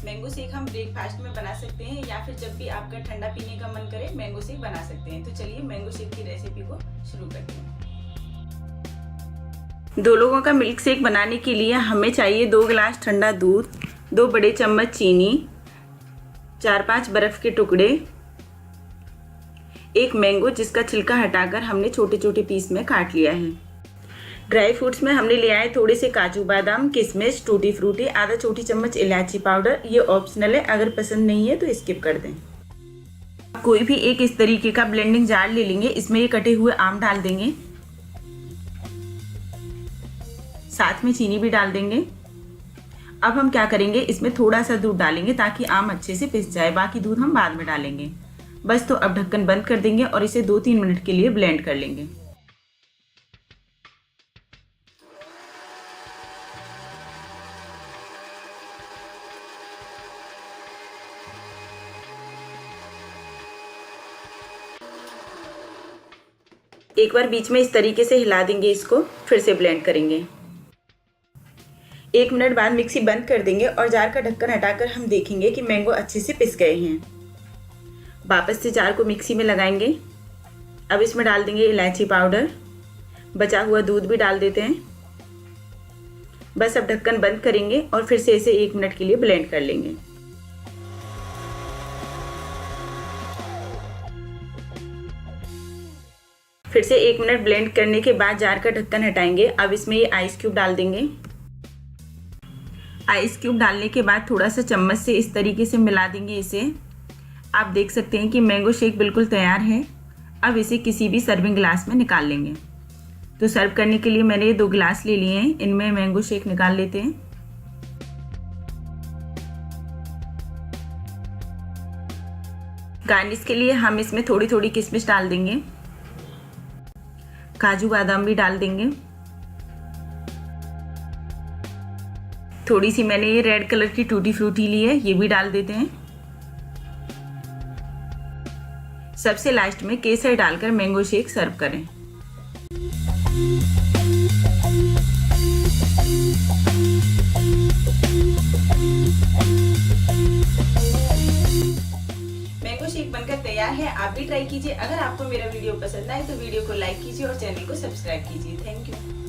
Mango shake हम breakfast में बना सकते हैं या फिर जब भी आपका ठंडा पीने का मन करे मैंगो शेक बना सकते हैं। तो चलिए मैंगो शेक की रेसिपी को शुरू करते हैं। 2 लोगों का मिल्क शेक बनाने के लिए हमें चाहिए 2 गिलास ठंडा दूध, 2 बड़े चम्मच चीनी, 4-5 बर्फ़ के टुकड़े, 1 मैंगो जिसका छिलका हटाकर हमने छोटे छोटे पीस में काट लिया है। ड्राई फ्रूट्स में हमने लिया है थोड़े से काजू बादाम, किशमिश, टूटी फ्रूटी, आधा छोटी चम्मच इलायची पाउडर। ये ऑप्शनल है, अगर पसंद नहीं है तो स्किप कर दें। कोई भी एक इस तरीके का ब्लेंडिंग जार ले लेंगे, इसमें ये कटे हुए आम डाल देंगे, साथ में चीनी भी डाल देंगे। अब हम क्या करेंगे, इसमें थोड़ा सा दूध डालेंगे ताकि आम अच्छे से पिस जाए, बाकी दूध हम बाद में डालेंगे। बस तो अब ढक्कन बंद कर देंगे और इसे 2-3 मिनट के लिए ब्लेंड कर लेंगे। एक बार बीच में इस तरीके से हिला देंगे, इसको फिर से ब्लेंड करेंगे। 1 मिनट बाद मिक्सी बंद कर देंगे और जार का ढक्कन हटाकर हम देखेंगे कि मैंगो अच्छे से पिस गए हैं। वापस से जार को मिक्सी में लगाएंगे। अब इसमें डाल देंगे इलायची पाउडर, बचा हुआ दूध भी डाल देते हैं। बस अब ढक्कन बंद करेंगे और फिर से इसे 1 मिनट के लिए ब्लेंड कर लेंगे। फिर से 1 मिनट ब्लेंड करने के बाद जार का ढक्कन हटाएंगे। अब इसमें ये आइस क्यूब डाल देंगे। आइस क्यूब डालने के बाद थोड़ा सा चम्मच से इस तरीके से मिला देंगे इसे। आप देख सकते हैं कि मैंगो शेक बिल्कुल तैयार है। अब इसे किसी भी सर्विंग ग्लास में निकाल लेंगे। तो सर्व करने के लिए मैंने ये 2 गिलास ले लिए हैं, इनमें मैंगो शेक निकाल लेते हैं। गार्निश के लिए हम इसमें थोड़ी थोड़ी किशमिश डाल देंगे, काजू बादाम भी डाल देंगे। थोड़ी सी मैंने ये रेड कलर की टूटी फ्रूटी ली है, ये भी डाल देते हैं। सबसे लास्ट में केसर डालकर मैंगो शेक सर्व करें। मैंगो शेक बनकर तैयार है, आप भी ट्राई कीजिए। अगर आपको मेरा वीडियो पसंद आए तो वीडियो को लाइक कीजिए और चैनल को सब्सक्राइब कीजिए। Thank you.